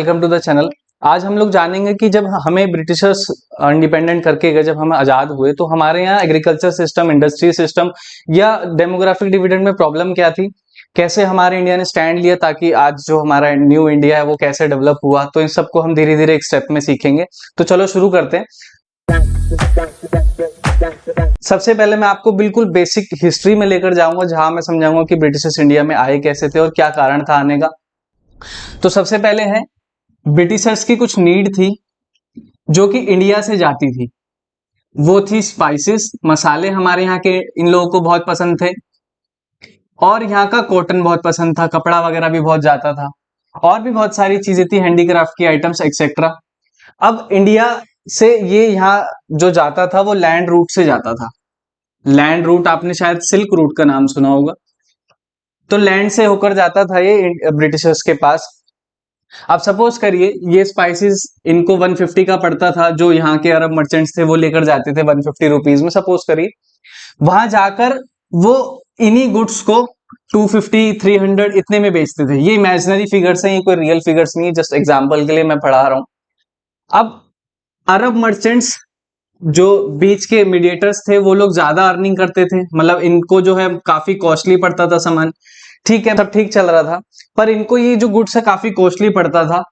Welcome to the channel. आज हम लोग जानेंगे कि जब हमें ब्रिटिशर्स इंडिपेंडेंट करके गए, जब हम आज़ाद हुए तो हमारे यहाँ एग्रीकल्चर सिस्टम, इंडस्ट्री सिस्टम या डेमोग्राफिक डिविडेंड में प्रॉब्लम क्या थी, कैसे हमारे इंडिया ने स्टैंड लिया ताकि आज जो हमारा न्यू इंडिया है वो कैसे डेवलप हुआ। तो इन सबको हम धीरे धीरे एक स्टेप में सीखेंगे। तो चलो शुरू करते हैं। सबसे पहले मैं आपको बिल्कुल बेसिक हिस्ट्री में लेकर जाऊंगा, जहां मैं समझाऊंगा कि ब्रिटिशर्स इंडिया में आए कैसे थे और क्या कारण था आने का। तो सबसे पहले है, ब्रिटिशर्स की कुछ नीड थी जो कि इंडिया से जाती थी। वो थी स्पाइसेस, मसाले हमारे यहाँ के इन लोगों को बहुत पसंद थे, और यहाँ का कॉटन बहुत पसंद था, कपड़ा वगैरह भी बहुत जाता था, और भी बहुत सारी चीजें थी, हैंडीक्राफ्ट की आइटम्स एक्सेट्रा। अब इंडिया से ये यहाँ जो जाता था वो लैंड रूट से जाता था। लैंड रूट आपने शायद सिल्क रूट का नाम सुना होगा। तो लैंड से होकर जाता था ये ब्रिटिशर्स के पास। अब सपोज करिए ये स्पाइसेस इनको 150 का पड़ता था, जो यहाँ के अरब मर्चेंट्स थे वो लेकर जाते थे 150 रुपीज में। सपोज करिए वहां जाकर वो इन्हीं गुड्स को 250 300 इतने में बेचते थे। ये इमेजिनरी फिगर्स हैं, ये कोई रियल फिगर्स नहीं है, जस्ट एग्जांपल के लिए मैं पढ़ा रहा हूं। अब अरब मर्चेंट्स जो बीच के मीडिएटर्स थे वो लोग ज्यादा अर्निंग करते थे, मतलब इनको जो है काफी कॉस्टली पड़ता था सामान। ठीक है, सब ठीक चल रहा था, पर इनको ये जो गुड्स है काफी कॉस्टली पड़ता था।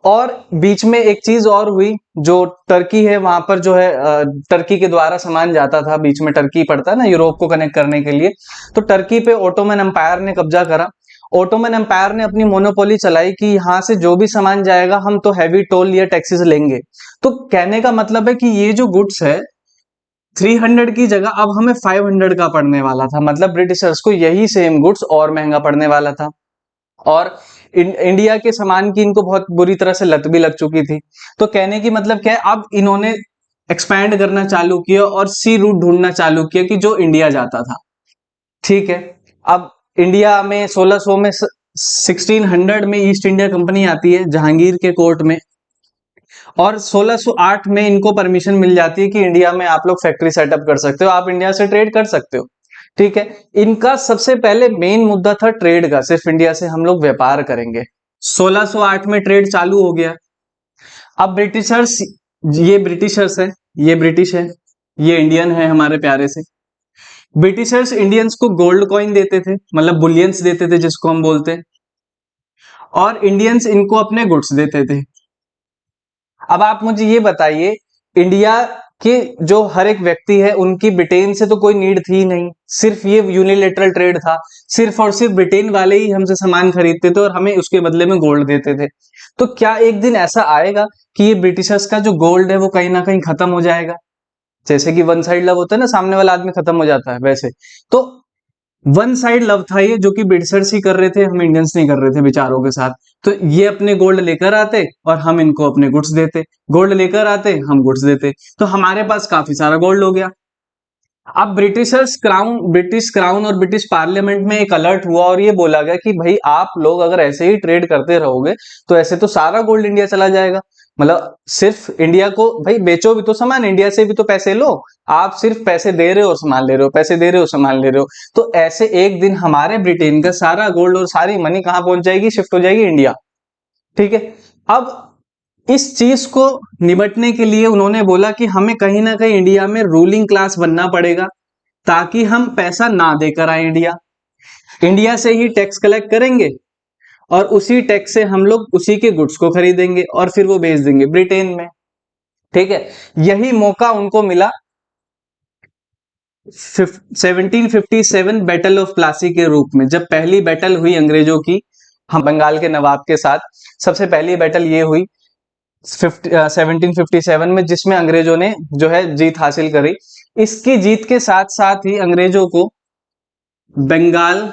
और बीच में एक चीज और हुई, जो टर्की है वहां पर जो है टर्की के द्वारा सामान जाता था। बीच में टर्की पड़ता है ना यूरोप को कनेक्ट करने के लिए। तो टर्की पे ओटोमन एम्पायर ने कब्जा करा। ओटोमन एम्पायर ने अपनी मोनोपोली चलाई कि यहाँ से जो भी सामान जाएगा हम तो हैवी टोल या टैक्सेस लेंगे। तो कहने का मतलब है कि ये जो गुड्स है 300 की जगह अब हमें 500 का पड़ने वाला था। मतलब ब्रिटिशर्स को यही सेम गुड्स और महंगा पड़ने वाला था। और इंडिया के सामान की इनको बहुत बुरी तरह से लत भी लग चुकी थी। तो कहने की मतलब क्या है, अब इन्होंने एक्सपैंड करना चालू किया और सी रूट ढूंढना चालू किया कि जो इंडिया जाता था। ठीक है, अब इंडिया में 1600 में 1600 में ईस्ट इंडिया कंपनी आती है जहांगीर के कोर्ट में, और 1608 में इनको परमिशन मिल जाती है कि इंडिया में आप लोग फैक्ट्री सेटअप कर सकते हो, आप इंडिया से ट्रेड कर सकते हो। ठीक है, इनका सबसे पहले मेन मुद्दा था ट्रेड का, सिर्फ इंडिया से हम लोग व्यापार करेंगे। 1608 में ट्रेड चालू हो गया। अब ब्रिटिशर्स, ये ब्रिटिशर्स है, ये ब्रिटिश है, ये इंडियन है हमारे प्यारे से। ब्रिटिशर्स इंडियंस को गोल्ड कॉइन देते थे, मतलब बुलियंस देते थे जिसको हम बोलते हैं, और इंडियंस इनको अपने गुड्स देते थे। अब आप मुझे ये बताइए, इंडिया के जो हर एक व्यक्ति है उनकी ब्रिटेन से तो कोई नीड थी नहीं, सिर्फ ये यूनिलेटरल ट्रेड था। सिर्फ और सिर्फ ब्रिटेन वाले ही हमसे सामान खरीदते थे और हमें उसके बदले में गोल्ड देते थे। तो क्या एक दिन ऐसा आएगा कि ये ब्रिटिशर्स का जो गोल्ड है वो कहीं ना कहीं खत्म हो जाएगा? जैसे कि वन साइड लव होता है ना, सामने वाला आदमी खत्म हो जाता है, वैसे। तो वन साइड लव था ये, जो कि ब्रिटिशर्स ही कर रहे थे, हम इंडियंस नहीं कर रहे थे बेचारों के साथ। तो ये अपने गोल्ड लेकर आते और हम इनको अपने गुड्स देते, गोल्ड लेकर आते हम गुड्स देते, तो हमारे पास काफी सारा गोल्ड हो गया। अब ब्रिटिश क्राउन और ब्रिटिश पार्लियामेंट में एक अलर्ट हुआ और ये बोला गया कि भाई आप लोग अगर ऐसे ही ट्रेड करते रहोगे तो ऐसे तो सारा गोल्ड इंडिया चला जाएगा। मतलब सिर्फ इंडिया को भाई बेचो भी तो सामान, इंडिया से भी तो पैसे लो। आप सिर्फ पैसे दे रहे हो और सामान ले रहे हो, पैसे दे रहे हो सामान ले रहे हो। तो ऐसे एक दिन हमारे ब्रिटेन का सारा गोल्ड और सारी मनी कहां पहुंच जाएगी? शिफ्ट हो जाएगी इंडिया। ठीक है, अब इस चीज को निपटने के लिए उन्होंने बोला कि हमें कहीं ना कहीं इंडिया में रूलिंग क्लास बनना पड़ेगा, ताकि हम पैसा ना देकर आए इंडिया। इंडिया से ही टैक्स कलेक्ट करेंगे और उसी टैक्स से हम लोग उसी के गुड्स को खरीदेंगे और फिर वो बेच देंगे ब्रिटेन में। ठीक है, यही मौका उनको मिला 1757 बैटल ऑफ प्लासी के रूप में, जब पहली बैटल हुई अंग्रेजों की हम बंगाल के नवाब के साथ। सबसे पहली बैटल ये हुई 1757 में, जिसमें अंग्रेजों ने जो है जीत हासिल करी। इसकी जीत के साथ साथ ही अंग्रेजों को बंगाल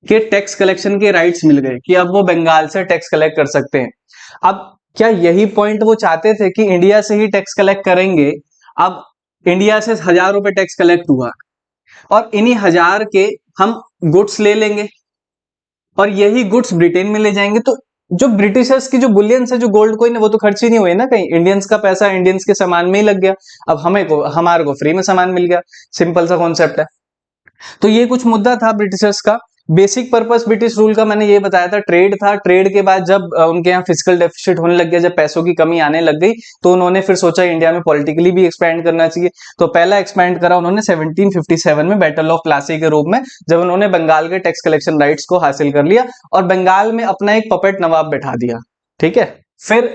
के टैक्स कलेक्शन के राइट्स मिल गए कि अब वो बंगाल से टैक्स कलेक्ट कर सकते हैं। अब क्या यही पॉइंट वो चाहते थे कि इंडिया से ही टैक्स कलेक्ट करेंगे? अब इंडिया से 1000 रुपए टैक्स कलेक्ट हुआ और इन्हीं 1000 के हम गुड्स ले लेंगे और यही गुड्स ब्रिटेन में ले जाएंगे। तो जो ब्रिटिशर्स की जो बुलियंस है, जो गोल्ड कॉइन है, वो तो खर्च ही नहीं हुए ना कहीं। इंडियंस का पैसा इंडियंस के सामान में ही लग गया। अब हमारे को फ्री में सामान मिल गया। सिंपल सा कॉन्सेप्ट है। तो ये कुछ मुद्दा था ब्रिटिशर्स का। बेसिक पर्पस ब्रिटिश रूल का मैंने ये बताया था, ट्रेड था। ट्रेड के बाद जब उनके यहाँ फिजिकल डेफिसिट होने लग गया, जब पैसों की कमी आने लग गई, तो उन्होंने फिर सोचा इंडिया में पॉलिटिकली भी एक्सपैंड करना चाहिए। तो पहला एक्सपैंड करा उन्होंने 1757 में बैटल ऑफ प्लासी के रूप में, जब उन्होंने बंगाल के टैक्स कलेक्शन राइट्स को हासिल कर लिया और बंगाल में अपना एक पपेट नवाब बैठा दिया। ठीक है, फिर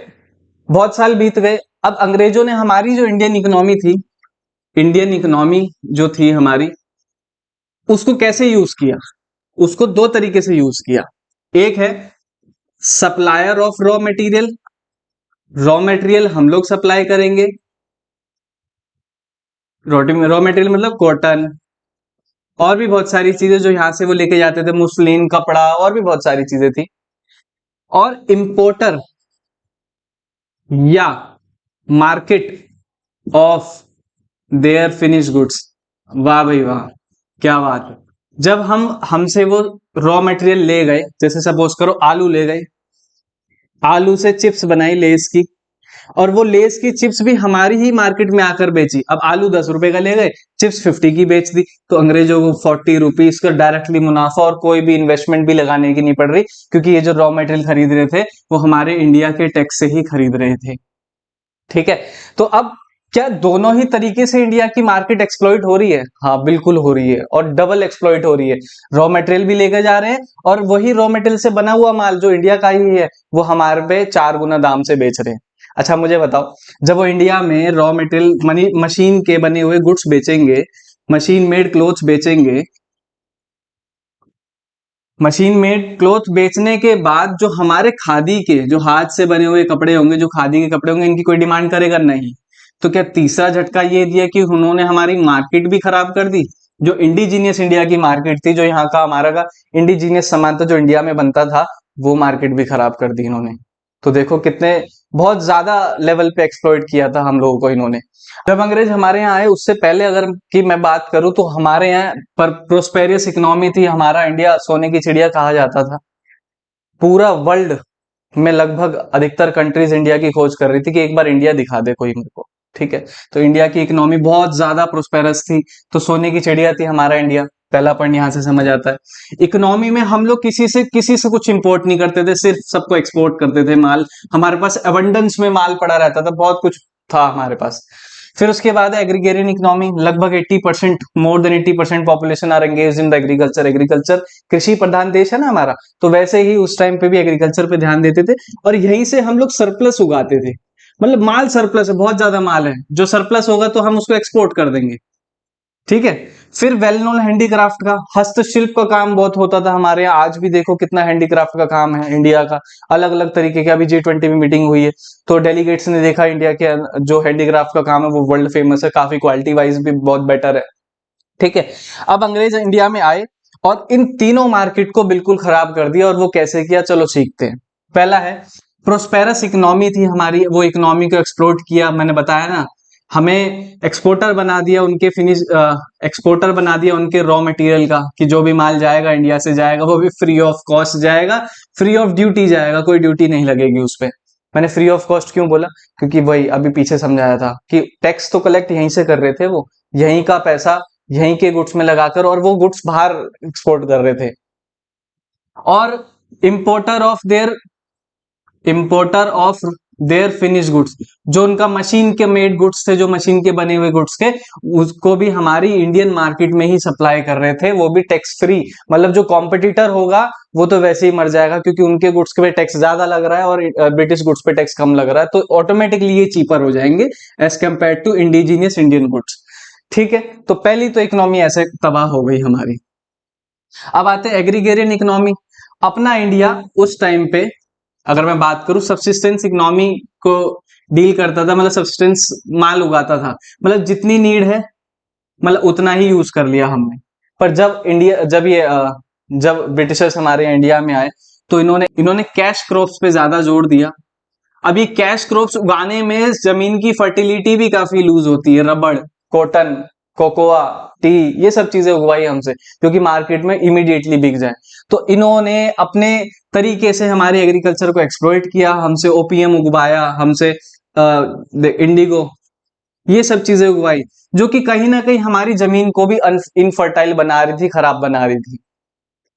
बहुत साल बीत गए। अब अंग्रेजों ने हमारी जो इंडियन इकोनॉमी थी, इंडियन इकोनॉमी जो थी हमारी, उसको कैसे यूज किया? उसको दो तरीके से यूज किया। एक है supplier of raw material, raw material हम लोग सप्लाई करेंगे। रॉ मटेरियल मतलब कॉटन और भी बहुत सारी चीजें जो यहां से वो लेके जाते थे, मुस्लिन, कपड़ा और भी बहुत सारी चीजें थी। और इंपोर्टर या market of their finish goods. वाह भाई वाह, क्या बात है। जब हम हमसे वो रॉ मटेरियल ले गए, जैसे सपोज करो आलू ले गए, आलू से चिप्स बनाई लेस की, और वो लेस की चिप्स भी हमारी ही मार्केट में आकर बेची। अब आलू 10 रुपए का ले गए, चिप्स 50 की बेच दी, तो अंग्रेजों को 40 रुपीज का डायरेक्टली मुनाफा, और कोई भी इन्वेस्टमेंट भी लगाने की नहीं पड़ रही, क्योंकि ये जो रॉ मटेरियल खरीद रहे थे वो हमारे इंडिया के टैक्स से ही खरीद रहे थे। ठीक है, तो अब क्या दोनों ही तरीके से इंडिया की मार्केट एक्सप्लॉइट हो रही है? हाँ बिल्कुल हो रही है, और डबल एक्सप्लॉइट हो रही है। रॉ मटेरियल भी लेके जा रहे हैं, और वही रॉ मटेरियल से बना हुआ माल जो इंडिया का ही है वो हमारे पे 4 गुना दाम से बेच रहे हैं। अच्छा मुझे बताओ, जब वो इंडिया में रॉ मटेरियल मनी मशीन के बने हुए गुड्स बेचेंगे, मशीन मेड क्लोथ्स बेचेंगे, मशीन मेड क्लोथ बेचने के बाद जो हमारे खादी के जो हाथ से बने हुए कपड़े होंगे, जो खादी के कपड़े होंगे, इनकी कोई डिमांड करेगा नहीं। तो क्या तीसरा झटका ये दिया कि उन्होंने हमारी मार्केट भी खराब कर दी। जो इंडिजीनियस इंडिया की मार्केट थी, जो यहाँ का हमारा का इंडिजीनियस सामान था जो इंडिया में बनता था, वो मार्केट भी खराब कर दी इन्होंने। तो देखो कितने बहुत ज्यादा लेवल पे एक्सप्लॉइट किया था हम लोगों को इन्होंने। जब अंग्रेज हमारे यहाँ आए उससे पहले अगर की मैं बात करूं, तो हमारे यहाँ पर प्रोस्पेरियस इकोनॉमी थी। हमारा इंडिया सोने की चिड़िया कहा जाता था। पूरा वर्ल्ड में लगभग अधिकतर कंट्रीज इंडिया की खोज कर रही थी कि एक बार इंडिया दिखा दे कोई मेरे को। ठीक है, तो इंडिया की इकोनॉमी बहुत ज्यादा प्रोस्पेरस थी, तो सोने की चिड़िया थी हमारा इंडिया। पहला पॉइंट यहां से समझ आता है। इकोनॉमी में हम लोग किसी से कुछ इंपोर्ट नहीं करते थे, सिर्फ सबको एक्सपोर्ट करते थे माल। हमारे पास अबंडेंस में माल पड़ा रहता था, बहुत कुछ था हमारे पास। फिर उसके बाद एग्रीगेरियन इकोनॉमी, लगभग 80%, more than 80% population are engage in the agriculture. Agriculture कृषि प्रधान देश है ना हमारा, तो वैसे ही उस टाइम पे भी एग्रीकल्चर पे ध्यान देते थे, और यहीं से हम लोग सरप्लस उगाते थे। मतलब माल सरप्लस है, बहुत ज्यादा माल है, जो सरप्लस होगा तो हम उसको एक्सपोर्ट कर देंगे। ठीक है, फिर वेल नोन हैंडीक्राफ्ट का, हस्तशिल्प का काम बहुत होता था हमारे यहाँ। आज भी देखो कितना हैंडीक्राफ्ट का काम है इंडिया का, अलग अलग तरीके के। अभी G20 में मीटिंग हुई है, तो डेलीगेट्स ने देखा इंडिया के जो हैंडीक्राफ्ट का काम है वो वर्ल्ड फेमस है, काफी क्वालिटी वाइज भी बहुत बेटर है। ठीक है, अब अंग्रेज इंडिया में आए और इन तीनों मार्केट को बिल्कुल खराब कर दिया। और वो कैसे किया, चलो सीखते हैं। पहला है प्रोस्पेरस इकोनॉमी थी हमारी, वो इकोनॉमी को एक्सप्लोर किया। मैंने बताया ना, हमें एक्सपोर्टर बना दिया, उनके फिनिश एक्सपोर्टर बना दिया उनके रॉ मटेरियल का, कि जो भी माल जाएगा इंडिया से जाएगा वो भी फ्री ऑफ कॉस्ट जाएगा, फ्री ऑफ ड्यूटी जाएगा, कोई ड्यूटी नहीं लगेगी उस पर। मैंने फ्री ऑफ कॉस्ट क्यों बोला, क्योंकि वही अभी पीछे समझाया था कि टैक्स तो कलेक्ट यहीं से कर रहे थे वो, यहीं का पैसा यहीं के गुड्स में लगाकर, और वो गुड्स बाहर एक्सपोर्ट कर रहे थे। और importer of their importer of their finish goods, जो उनका मशीन के मेड गुड्स थे, जो मशीन के बने हुए गुड्स के, उसको भी हमारी इंडियन मार्केट में ही सप्लाई कर रहे थे, वो भी टैक्स फ्री। मतलब जो कॉम्पिटिटर होगा वो तो वैसे ही मर जाएगा, क्योंकि उनके गुड्स पे टैक्स ज्यादा लग रहा है और ब्रिटिश गुड्स पे टैक्स कम लग रहा है, तो ऑटोमेटिकली ये चीपर हो जाएंगे as compared to indigenous Indian goods. ठीक है, तो पहली तो इकोनॉमी ऐसे तबाह हो गई हमारी। अब आते हैं एग्रीगेरियन इकोनॉमी। अपना इंडिया उस टाइम पे, अगर मैं बात करूं, सब्सिस्टेंस इकोनॉमी को डील करता था। मतलब सब्सिस्टेंस माल उगाता था, मतलब जितनी नीड है मतलब उतना ही यूज कर लिया हमने। पर जब ब्रिटिशर्स हमारे इंडिया में आए, तो इन्होंने इन्होंने कैश क्रॉप्स पे ज्यादा जोर दिया। अभी कैश क्रॉप्स उगाने में जमीन की फर्टिलिटी भी काफी लूज होती है। रबड़, कॉटन, कोकोआ, टी, ये सब चीजें उगवाई हमसे, क्योंकि मार्केट में इमीडिएटली बिक जाए। तो इन्होंने अपने तरीके से हमारे एग्रीकल्चर को एक्सप्लॉइट किया, हमसे ओपीएम उगवाया, हमसे इंडिगो, ये सब चीजें उगवाई, जो कि कहीं ना कहीं हमारी जमीन को भी इनफर्टाइल बना रही थी, खराब बना रही थी।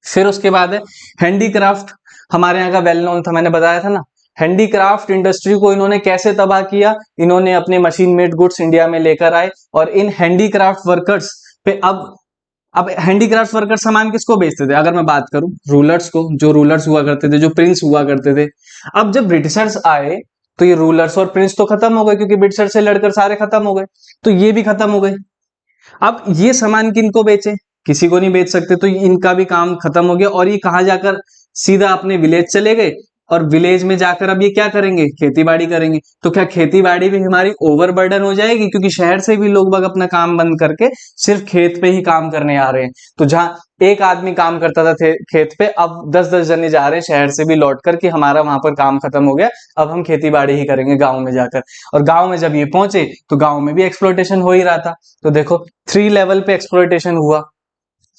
फिर उसके बाद है हैंडीक्राफ्ट। हमारे यहाँ का वेल नोन था, मैंने बताया था ना। हैंडीक्राफ्ट इंडस्ट्री को इन्होंने कैसे तबाह किया, इन्होंने अपने मशीन मेड गुड्स इंडिया में लेकर आए और इन हैंडीक्राफ्ट वर्कर्स पे अब हैंडीक्राफ्ट वर्कर सामान किसको बेचते थे, अगर मैं बात करूं रूलर्स को, जो रूलर्स हुआ करते थे, जो प्रिंस हुआ करते थे। अब जब ब्रिटिशर्स आए तो ये रूलर्स और प्रिंस तो खत्म हो गए, क्योंकि ब्रिटिशर से लड़कर सारे खत्म हो गए, तो ये भी खत्म हो गए। अब ये सामान किनको बेचे, किसी को नहीं बेच सकते, तो इनका भी काम खत्म हो गया और ये कहाँ जाकर सीधा अपने विलेज चले गए। और विलेज में जाकर अब ये क्या करेंगे, खेती बाड़ी करेंगे। तो क्या खेती बाड़ी भी हमारी ओवरबर्डन हो जाएगी, क्योंकि शहर से भी लोग बाग अपना काम बंद करके सिर्फ खेत पे ही काम करने आ रहे हैं। तो जहां एक आदमी काम करता था खेत पे, अब 10-10 जने जा रहे हैं शहर से भी लौट कर कि हमारा वहां पर काम खत्म हो गया, अब हम खेती बाड़ी ही करेंगे गाँव में जाकर। और गाँव में जब ये पहुंचे तो गाँव में भी एक्सप्लॉयटेशन हो ही रहा था। तो देखो 3 लेवल पे एक्सप्लॉयटेशन हुआ,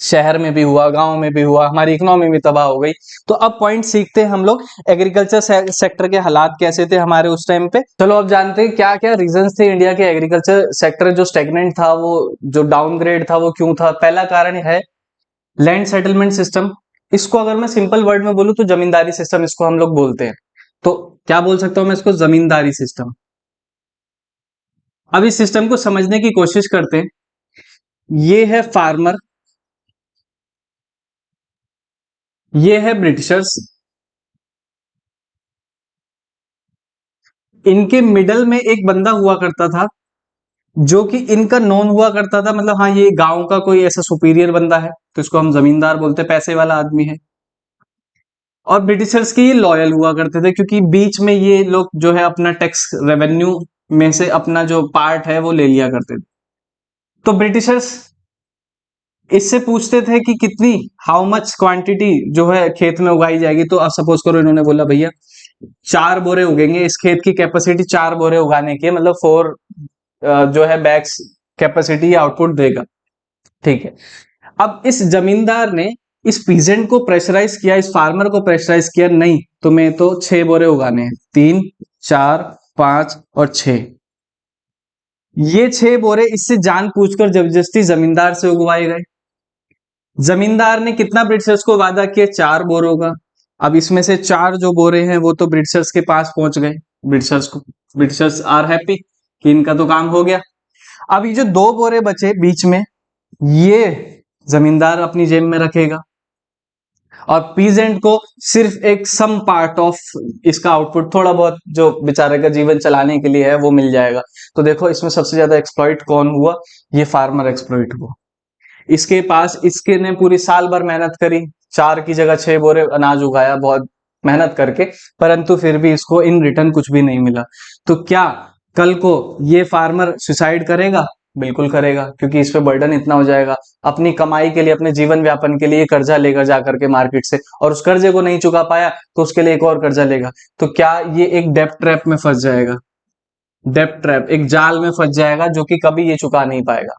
शहर में भी हुआ, गांव में भी हुआ, हमारी इकोनॉमी भी तबाह हो गई। तो अब पॉइंट सीखते हैं हम लोग, एग्रीकल्चर सेक्टर के हालात कैसे थे हमारे उस टाइम पे। चलो अब जानते हैं क्या क्या रीजंस थे इंडिया के एग्रीकल्चर सेक्टर जो स्टेगनेंट था, वो जो डाउनग्रेड था वो क्यों था। पहला कारण है लैंड सेटलमेंट सिस्टम। इसको अगर मैं सिंपल वर्ड में बोलूं तो जमींदारी सिस्टम इसको हम लोग बोलते हैं। तो क्या बोल सकता हूं मैं इसको, जमींदारी सिस्टम। अब इस सिस्टम को समझने की कोशिश करते हैं। ये है फार्मर, ये है ब्रिटिशर्स, इनके मिडल में एक बंदा हुआ करता था जो कि इनका नॉन हुआ करता था, मतलब हाँ ये गांव का कोई ऐसा सुपीरियर बंदा है, तो इसको हम जमींदार बोलते हैं, पैसे वाला आदमी है। और ब्रिटिशर्स के ये लॉयल हुआ करते थे, क्योंकि बीच में ये लोग जो है अपना टैक्स रेवेन्यू में से अपना जो पार्ट है वो ले लिया करते थे। तो ब्रिटिशर्स इससे पूछते थे कि कितनी, हाउ मच क्वांटिटी जो है खेत में उगाई जाएगी। तो अब सपोज करो इन्होंने बोला भैया 4 बोरे उगेंगे, इस खेत की कैपेसिटी 4 बोरे उगाने की है, मतलब 4 जो है बैग्स कैपेसिटी आउटपुट देगा। ठीक है। अब इस जमींदार ने इस पीजेंट को प्रेशराइज किया, इस फार्मर को प्रेशराइज किया, नहीं तुम्हें तो 6 बोरे उगाने हैं, 3, 4, 5 और 6। ये 6 बोरे इससे जान पूछकर जबरदस्ती जमींदार से उगवाए गए। जमींदार ने कितना ब्रिटिशर्स को वादा किया, 4 बोरों का। अब इसमें से 4 जो बोरे हैं वो तो ब्रिटिशर्स के पास पहुंच गए, ब्रिटिशर्स आर हैप्पी कि इनका तो काम हो गया। अब ये जो 2 बोरे बचे बीच में, ये जमींदार अपनी जेब में रखेगा और पीजेंट को सिर्फ एक सम पार्ट ऑफ इसका आउटपुट, थोड़ा बहुत जो बेचारे का जीवन चलाने के लिए है वो मिल जाएगा। तो देखो इसमें सबसे ज्यादा एक्सप्लॉइट कौन हुआ, ये फार्मर एक्सप्लॉइट हुआ। इसके पास, इसके ने पूरी साल भर मेहनत करी, 4 की जगह 6 बोरे अनाज उगाया बहुत मेहनत करके, परंतु फिर भी इसको इन रिटर्न कुछ भी नहीं मिला। तो क्या कल को ये फार्मर सुसाइड करेगा? बिल्कुल करेगा, क्योंकि इस पे बर्डन इतना हो जाएगा। अपनी कमाई के लिए, अपने जीवन व्यापन के लिए कर्जा लेकर जाकर के मार्केट से, और उस कर्जे को नहीं चुका पाया तो उसके लिए एक और कर्जा लेगा। तो क्या ये एक डेब्ट ट्रैप में फंस जाएगा, डेब्ट ट्रैप, एक जाल में फंस जाएगा जो कि कभी ये चुका नहीं पाएगा।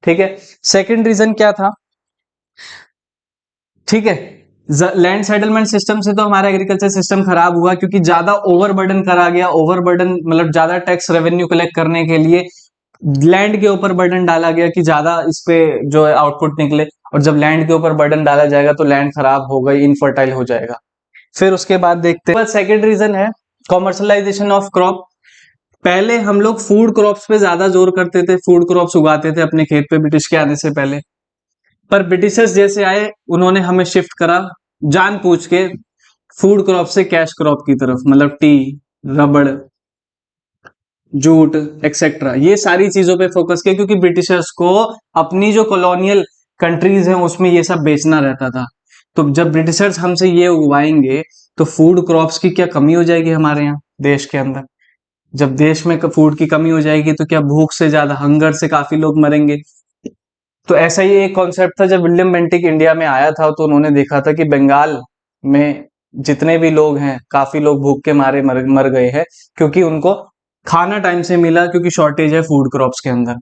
ठीक है। सेकंड रीजन क्या था, ठीक है, लैंड सेटलमेंट सिस्टम से तो हमारा एग्रीकल्चर सिस्टम खराब हुआ, क्योंकि ज्यादा ओवरबर्डन करा गया। ओवरबर्डन मतलब ज्यादा टैक्स रेवेन्यू कलेक्ट करने के लिए लैंड के ऊपर बर्डन डाला गया कि ज्यादा इस पे जो है आउटपुट निकले, और जब लैंड के ऊपर बर्डन डाला जाएगा तो लैंड खराब हो गई, इनफर्टाइल हो जाएगा। फिर उसके बाद देखते हैं सेकेंड रीजन है कॉमर्शलाइजेशन ऑफ क्रॉप। पहले हम लोग फूड क्रॉप्स पे ज्यादा जोर करते थे, फूड क्रॉप्स उगाते थे अपने खेत पे ब्रिटिश के आने से पहले। पर ब्रिटिशर्स जैसे आए उन्होंने हमें शिफ्ट करा जान पूछ के फूड क्रॉप से कैश क्रॉप की तरफ, मतलब टी, रबड़, जूट एक्सेट्रा, ये सारी चीजों पे फोकस किया, क्योंकि ब्रिटिशर्स को अपनी जो कॉलोनियल कंट्रीज हैं उसमें ये सब बेचना रहता था। तो जब ब्रिटिशर्स हमसे ये उगवाएंगे तो फूड क्रॉप्स की क्या कमी हो जाएगी हमारे यहाँ देश के अंदर। जब देश में फूड की कमी हो जाएगी तो क्या भूख से ज्यादा, हंगर से काफी लोग मरेंगे। तो ऐसा ही एक कॉन्सेप्ट था जब विलियम बेंटिक इंडिया में आया था, तो उन्होंने देखा था कि बंगाल में जितने भी लोग हैं काफी लोग भूख के मारे मर गए हैं, क्योंकि उनको खाना टाइम से मिला, क्योंकि शॉर्टेज है फूड क्रॉप्स के अंदर।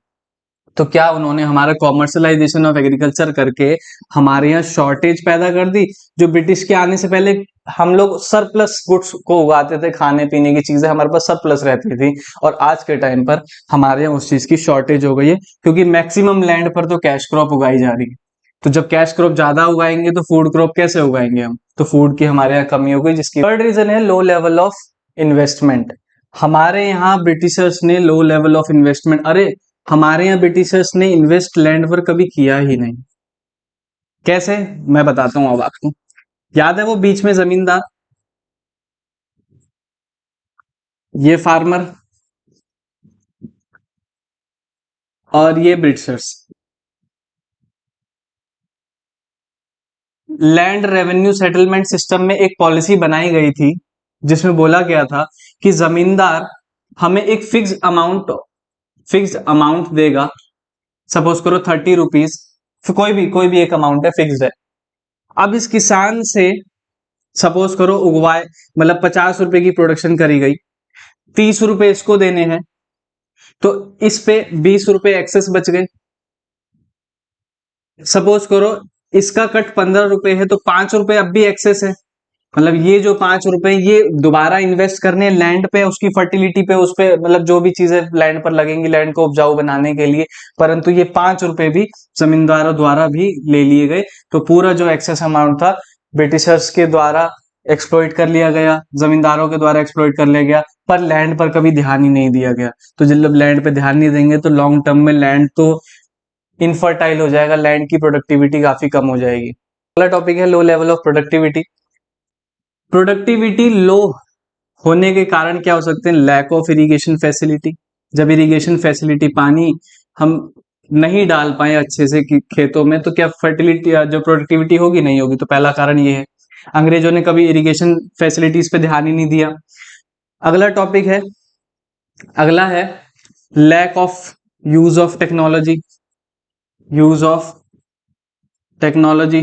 तो क्या उन्होंने हमारा कॉमर्शलाइजेशन ऑफ एग्रीकल्चर करके हमारे यहाँ शॉर्टेज पैदा कर दी। जो ब्रिटिश के आने से पहले हम लोग सरप्लस गुड्स को उगाते थे, खाने पीने की चीजें हमारे पास सरप्लस रहती थी, और आज के टाइम पर हमारे यहाँ उस चीज की शॉर्टेज हो गई है, क्योंकि मैक्सिमम लैंड पर तो कैश क्रॉप उगाई जा रही है। तो जब कैश क्रॉप ज्यादा उगाएंगे तो फूड क्रॉप कैसे उगाएंगे हम, तो फूड की हमारे यहाँ कमी हो गई, जिसकी थर्ड रीजन है लो लेवल ऑफ इन्वेस्टमेंट। हमारे यहाँ ब्रिटिशर्स ने लो लेवल ऑफ इन्वेस्टमेंट, अरे हमारे यहाँ ब्रिटिशर्स ने इन्वेस्ट लैंड पर कभी किया ही नहीं। कैसे, मैं बताता हूँ अब आपको। याद है वो बीच में जमींदार, ये फार्मर और ये Britishers. Land revenue settlement system में एक पॉलिसी बनाई गई थी जिसमें बोला गया था कि जमींदार हमें एक फिक्स अमाउंट देगा। सपोज करो 30 रुपीज, कोई भी एक अमाउंट है, फिक्स्ड है। अब इस किसान से सपोज करो उगवाए, मतलब 50 रुपए की प्रोडक्शन करी गई, 30 रुपए इसको देने हैं, तो इस पे 20 रुपए एक्सेस बच गए। सपोज करो इसका कट 15 रुपए है, तो 5 रुपए अब भी एक्सेस है। मतलब ये जो 5 रुपए ये दोबारा इन्वेस्ट करने लैंड पे, उसकी फर्टिलिटी पे, उस पे, मतलब जो भी चीजें लैंड पर लगेंगी लैंड को उपजाऊ बनाने के लिए, परंतु ये 5 रुपए भी जमींदारों द्वारा भी ले लिए गए। तो पूरा जो एक्सेस अमाउंट था ब्रिटिशर्स के द्वारा एक्सप्लॉइट कर लिया गया, जमींदारों के द्वारा एक्सप्लॉइट कर लिया गया, पर लैंड पर कभी ध्यान ही नहीं दिया गया। तो जब लैंड पे ध्यान नहीं देंगे तो लॉन्ग टर्म में लैंड तो इनफर्टाइल हो जाएगा, लैंड की प्रोडक्टिविटी काफी कम हो जाएगी। अगला टॉपिक है low level of productivity. Productivity low होने के कारण क्या हो सकते हैं, लैक ऑफ इरिगेशन फैसिलिटी। जब इरिगेशन फैसिलिटी, पानी हम नहीं डाल पाए अच्छे से खेतों में, तो क्या फर्टिलिटी जो प्रोडक्टिविटी होगी, नहीं होगी। तो पहला कारण ये है, अंग्रेजों ने कभी इरिगेशन फैसिलिटीज पे ध्यान ही नहीं दिया। अगला टॉपिक है, अगला है lack of use of technology. Use of technology,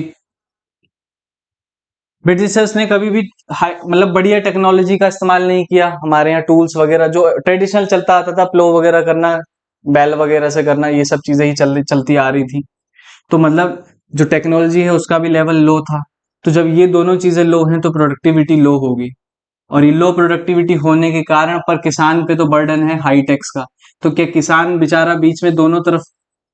Britishers ने कभी भी मतलब बढ़िया टेक्नोलॉजी का इस्तेमाल नहीं किया। हमारे यहाँ टूल्स वगैरह जो ट्रेडिशनल चलता आता था, प्लो वगैरह करना, बैल वगैरह से करना, ये सब चीजें ही चलती आ रही थी। तो मतलब जो टेक्नोलॉजी है उसका भी लेवल लो था। तो जब ये दोनों चीजें लो हैं तो प्रोडक्टिविटी लो होगी, और ये लो प्रोडक्टिविटी होने के कारण पर किसान पे तो बर्डन है हाई टैक्स का। तो क्या किसान बेचारा बीच में दोनों तरफ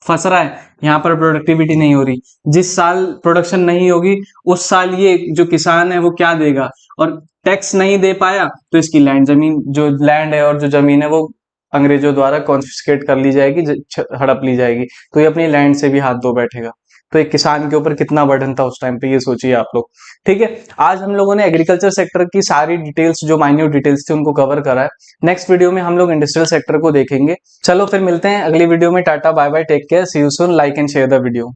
फंस रहा है, यहाँ पर प्रोडक्टिविटी नहीं हो रही। जिस साल प्रोडक्शन नहीं होगी उस साल ये जो किसान है वो क्या देगा, और टैक्स नहीं दे पाया तो इसकी जमीन जो लैंड है और जो जमीन है वो अंग्रेजों द्वारा कॉन्फिस्केट कर ली जाएगी, हड़प ली जाएगी। तो ये अपनी लैंड से भी हाथ धो बैठेगा। तो एक किसान के ऊपर कितना बर्डन था उस टाइम पे, ये सोचिए आप लोग। ठीक है, आज हम लोगों ने एग्रीकल्चर सेक्टर की सारी डिटेल्स, जो माइन्यूट डिटेल्स थी, उनको कवर करा है। नेक्स्ट वीडियो में हम लोग इंडस्ट्रियल सेक्टर को देखेंगे। चलो फिर मिलते हैं अगली वीडियो में। Tata bye bye, take care, see you soon, like and share the video.